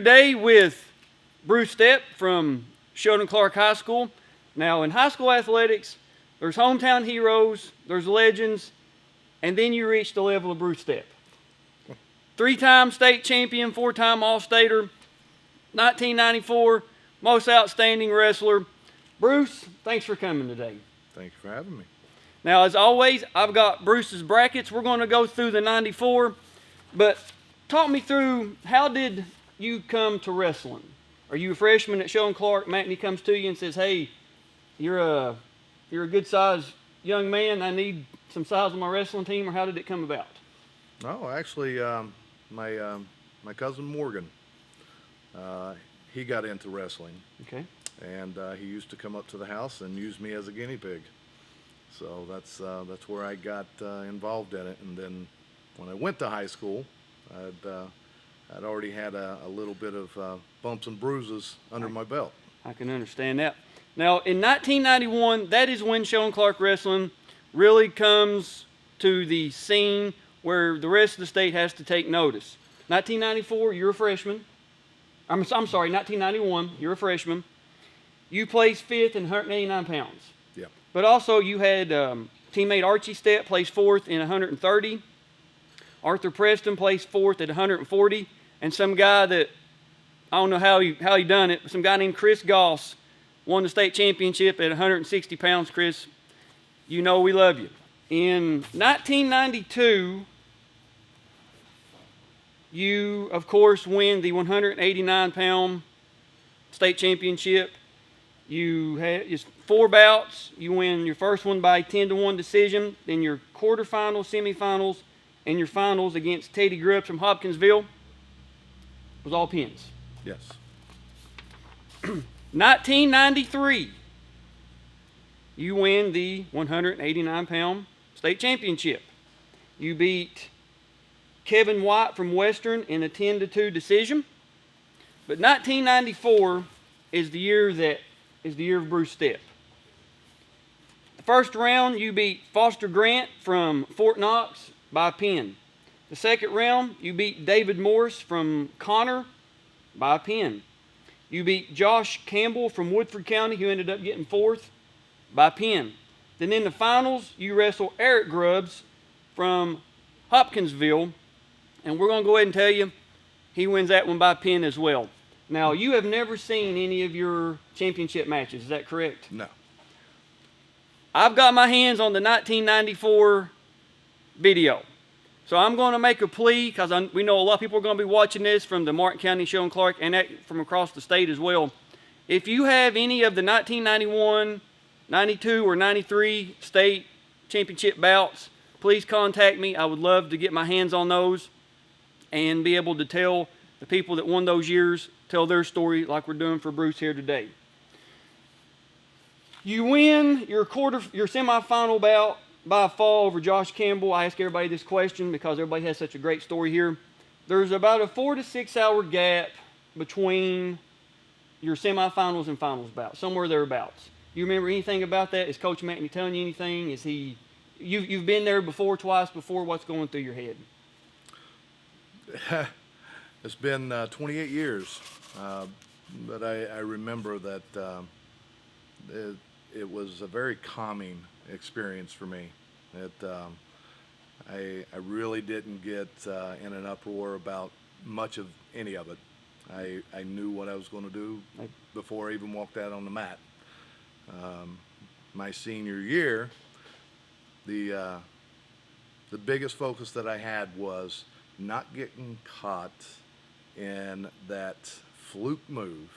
today with Bruce Stepp from Sheldon Clark High School. Now, in high school athletics, there's hometown heroes, there's legends, and then you reach the level of Bruce Stepp. 3-time state champion, 4-time All-Stater, 1994, most outstanding wrestler. Bruce, thanks for coming today. Thank you for having me. Now, as always, I've got Bruce's brackets. We're going to go through the 94, but talk me through, how did you come to wrestling? Are you a freshman at Sheldon Clark? Matney comes to you and says, hey, you're a good-sized young man. I need some size on my wrestling team, or how did it come about? No, actually, my cousin Morgan, he got into wrestling. Okay. And he used to come up to the house and use me as a guinea pig. So that's where I got involved in it. And then when I went to high school, I'd already had a little bit of bumps and bruises under my belt. I can understand that. Now, in 1991, that is when Sheldon Clark Wrestling really comes to the scene where the rest of the state has to take notice. 1994, you're a freshman. I'm sorry, 1991, you're a freshman. You placed 5th in 189 pounds. Yeah. But also you had teammate Archie Stepp placed 4th in 130. Arthur Preston placed 4th at 140. And some guy that, I don't know how he done it, but some guy named Chris Goss won the state championship at 160 pounds. Chris, you know we love you. In 1992, you, of course, win the 189-pound state championship. You had just 4 bouts. You win your first one by 10-1 decision. Then your quarterfinals, semifinals, and your finals against Teddy Grubbs from Hopkinsville was all pins. Yes. 1993, you win the 189-pound state championship. You beat Kevin White from Western in a 10-2 decision. But 1994 is the year of Bruce Stepp. The first round, you beat Foster Grant from Fort Knox by a pin. The second round, you beat David Morris from Connor by a pin. You beat Josh Campbell from Woodford County, who ended up getting 4th, by a pin. Then in the finals, you wrestle Eric Grubbs from Hopkinsville, and we're going to go ahead and tell you, he wins that one by pin as well. Now, you have never seen any of your championship matches, is that correct? No. I've got my hands on the 1994 video. So I'm going to make a plea, because we know a lot of people are going to be watching this from the Martin County, Sheldon Clark, and from across the state as well. If you have any of the 1991, 92, or 93 state championship bouts, please contact me. I would love to get my hands on those and be able to tell the people that won those years, tell their story like we're doing for Bruce here today. You win your semifinal bout by a fall over Josh Campbell. I ask everybody this question because everybody has such a great story here. There's about a 4 to 6 hour gap between your semifinals and finals bout, somewhere thereabouts. You remember anything about that? Is Coach Matney telling you anything? Is he? You've been there before, twice before. What's going through your head? It's been 28 years, but I remember that it was a very calming experience for me. I really didn't get in an uproar about much of any of it. I knew what I was going to do before I even walked out on the mat. My senior year, the biggest focus that I had was not getting caught in that fluke move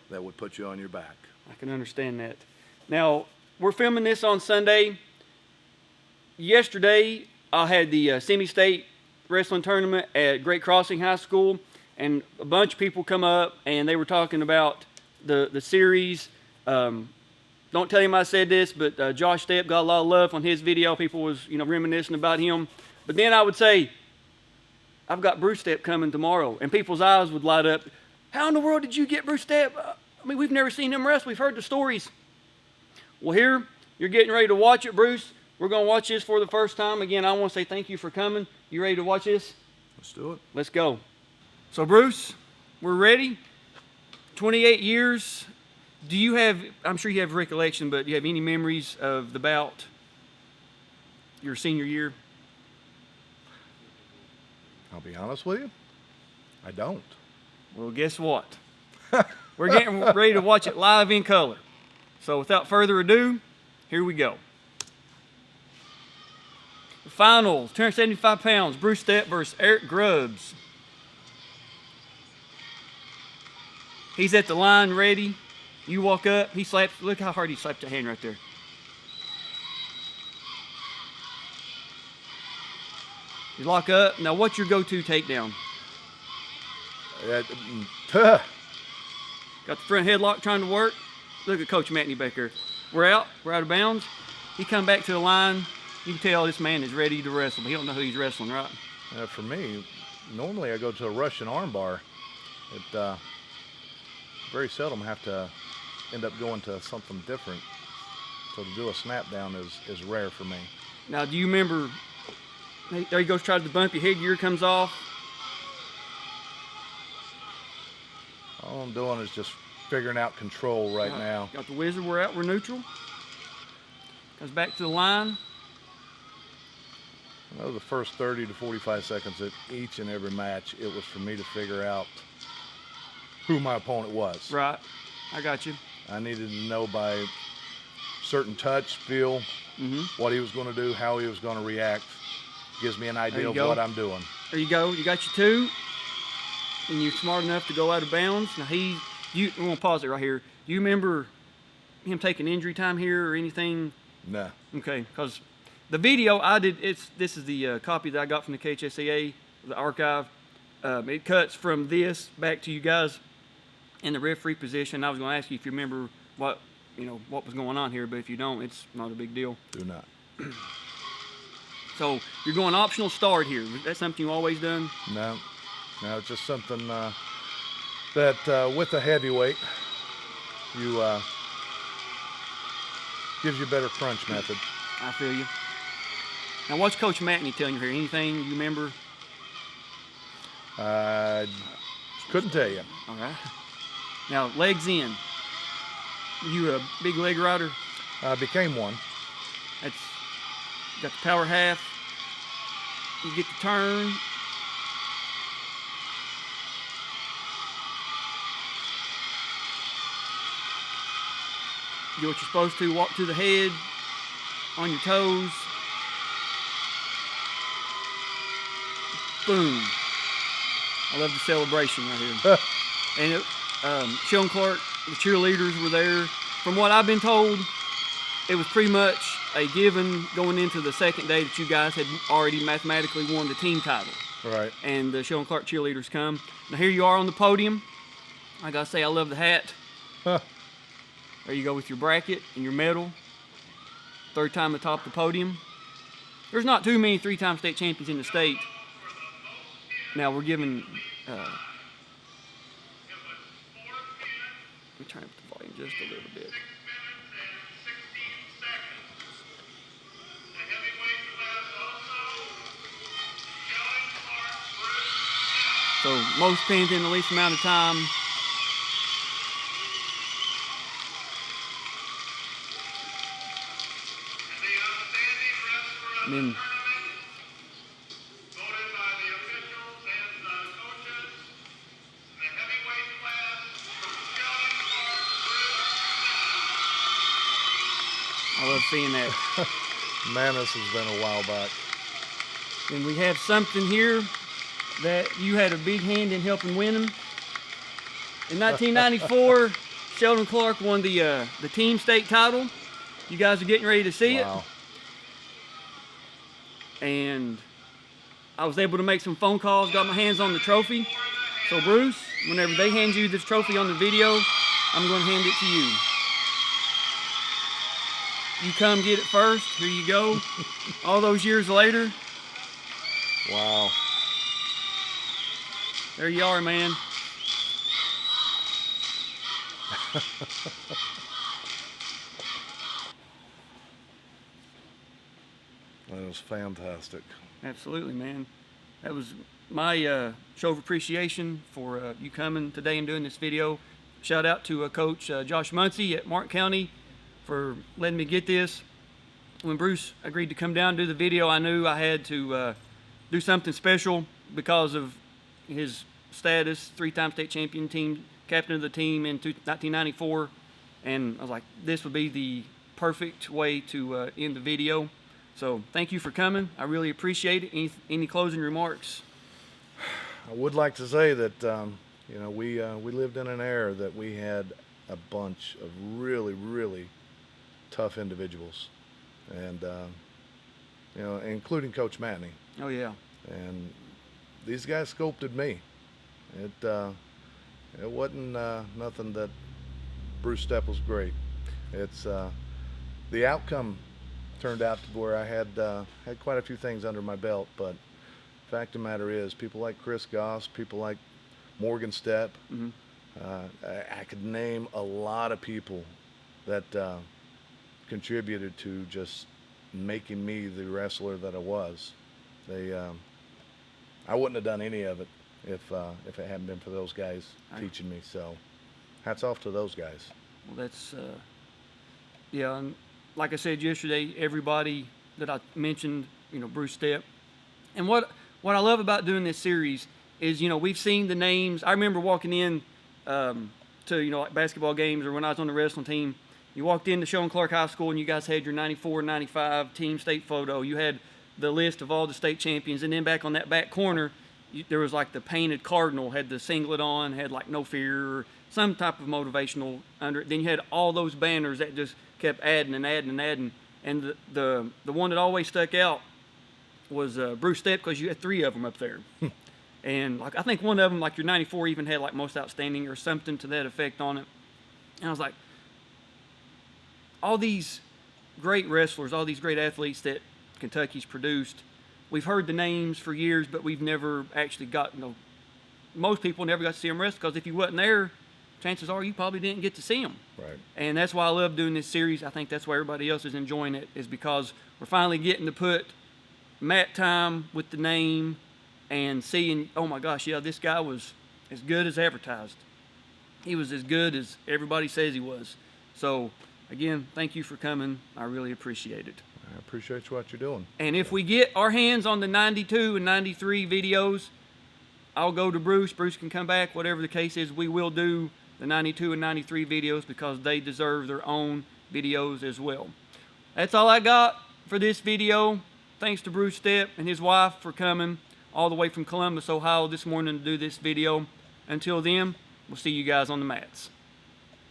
that would put you on your back. I can understand that. Now, we're filming this on Sunday. Yesterday, I had the semi-state wrestling tournament at Great Crossing High School, and a bunch of people come up, and they were talking about the series. Don't tell him I said this, but Josh Stepp got a lot of love on his video. People was, reminiscing about him. But then I would say, I've got Bruce Stepp coming tomorrow, and people's eyes would light up. How in the world did you get Bruce Stepp? I mean, we've never seen him wrestle. We've heard the stories. Well, here, you're getting ready to watch it, Bruce. We're going to watch this for the first time. Again, I want to say thank you for coming. You ready to watch this? Let's do it. Let's go. So, Bruce, we're ready. 28 years. Do you have, I'm sure you have recollection, but do you have any memories of the bout your senior year? I'll be honest with you, I don't. Well, guess what? We're getting ready to watch it live in color. So without further ado, here we go. The finals, 275 pounds, Bruce Stepp versus Eric Grubbs. He's at the line ready. You walk up, he slaps, look how hard he slapped that hand right there. You lock up. Now, what's your go-to takedown? Got the front headlock trying to work. Look at Coach Matney back here. We're out of bounds. He come back to the line. You can tell this man is ready to wrestle, but he don't know who he's wrestling, right? For me, normally I go to a Russian armbar. It very seldom have to end up going to something different. So to do a snap down is rare for me. Now, do you remember, there he goes, tries to bump your headgear, comes off. All I'm doing is just figuring out control right now. Got the wizard, we're out, we're neutral. Comes back to the line. I know the first 30 to 45 seconds at each and every match, it was for me to figure out who my opponent was. Right, I got you. I needed to know by certain touch, feel, what he was going to do, how he was going to react. Gives me an idea of what I'm doing. There you go. You got your two, and you're smart enough to go out of bounds. Now we're going to pause it right here. Do you remember him taking injury time here or anything? No. Okay, because the video I did, this is the copy that I got from the KHSAA, the archive. It cuts from this back to you guys in the referee position. I was going to ask you if you remember what was going on here, but if you don't, it's not a big deal. Do not. So you're going optional start here. That's something you always done? No, it's just something that with a heavyweight, gives you a better crunch method. I feel you. Now, what's Coach Matney telling you here? Anything you remember? Couldn't tell you. All right. Now, legs in. You a big leg rider? I became one. That's got the power half. You get the turn. Do what you're supposed to. Walk to the head, on your toes. Boom. I love the celebration right here. And Sheldon Clark, the cheerleaders were there. From what I've been told, it was pretty much a given going into the second day that you guys had already mathematically won the team title. Right. And the Sheldon Clark cheerleaders come. Now here you are on the podium. I gotta say, I love the hat. There you go with your bracket and your medal. Third time atop the podium. There's not too many three-time state champions in the state. Now we're giving, let me turn up the volume just a little bit. So most pins in the least amount of time. And then I love seeing that. Man, this has been a while back. And we have something here that you had a big hand in helping win them. In 1994, Sheldon Clark won the team state title. You guys are getting ready to see it. And I was able to make some phone calls, got my hands on the trophy. So Bruce, whenever they hand you this trophy on the video, I'm going to hand it to you. You come get it first. Here you go. All those years later. Wow. There you are, man. That was fantastic. Absolutely, man. that was my show of appreciation for you coming today and doing this video. Shout out to Coach Josh Muncie at Martin County for letting me get this. When Bruce agreed to come down and do the video, I knew I had to do something special because of his status, 3-time state champion, team captain of the team in 1994. And I was like, this would be the perfect way to end the video. So thank you for coming. I really appreciate it. Any closing remarks? I would like to say that you know, we lived in an era that we had a bunch of really, really tough individuals, and you know, including Coach Matney. Oh yeah. And these guys sculpted me. It wasn't nothing that Bruce Stepp was great. It's the outcome turned out to where I had quite a few things under my belt, but the fact of the matter is, people like Chris Goss, people like Morgan Stepp, I could name a lot of people that contributed to just making me the wrestler that I was. I wouldn't have done any of it if it hadn't been for those guys teaching me. So, hats off to those guys. Well, that's yeah. And like I said yesterday, everybody that I mentioned, you know, Bruce Stepp. And what I love about doing this series is, you know, we've seen the names. I remember walking in to, you know, like basketball games, or when I was on the wrestling team. You walked into Sheldon Clark High School and you guys had your 94, 95 team state photo. You had the list of all the state champions, and then back on that back corner, there was like the painted cardinal, had the singlet on, had like no fear or some type of motivational under it. Then you had all those banners that just kept adding and adding and adding. And the one that always stuck out was Bruce Stepp, because you had 3 of them up there. And like, I think one of them, like your 94, even had like most outstanding or something to that effect on it. And I was like, all these great wrestlers, all these great athletes that Kentucky's produced, we've heard the names for years, but we've never actually got, you know, most people never got to see them wrestle, because if you wasn't there, chances are you probably didn't get to see them. Right. And that's why I love doing this series. I think that's why everybody else is enjoying it, is because we're finally getting to put mat time with the name and seeing, oh my gosh, yeah, this guy was as good as advertised. He was as good as everybody says he was. So, again, thank you for coming. I really appreciate it. I appreciate what you're doing. And if we get our hands on the 92 and 93 videos, I'll go to Bruce. Bruce can come back. Whatever the case is, we will do the 92 and 93 videos, because they deserve their own videos as well. That's all I got for this video. Thanks to Bruce Stepp and his wife for coming all the way from Columbus, Ohio this morning to do this video. Until then, we'll see you guys on the mats.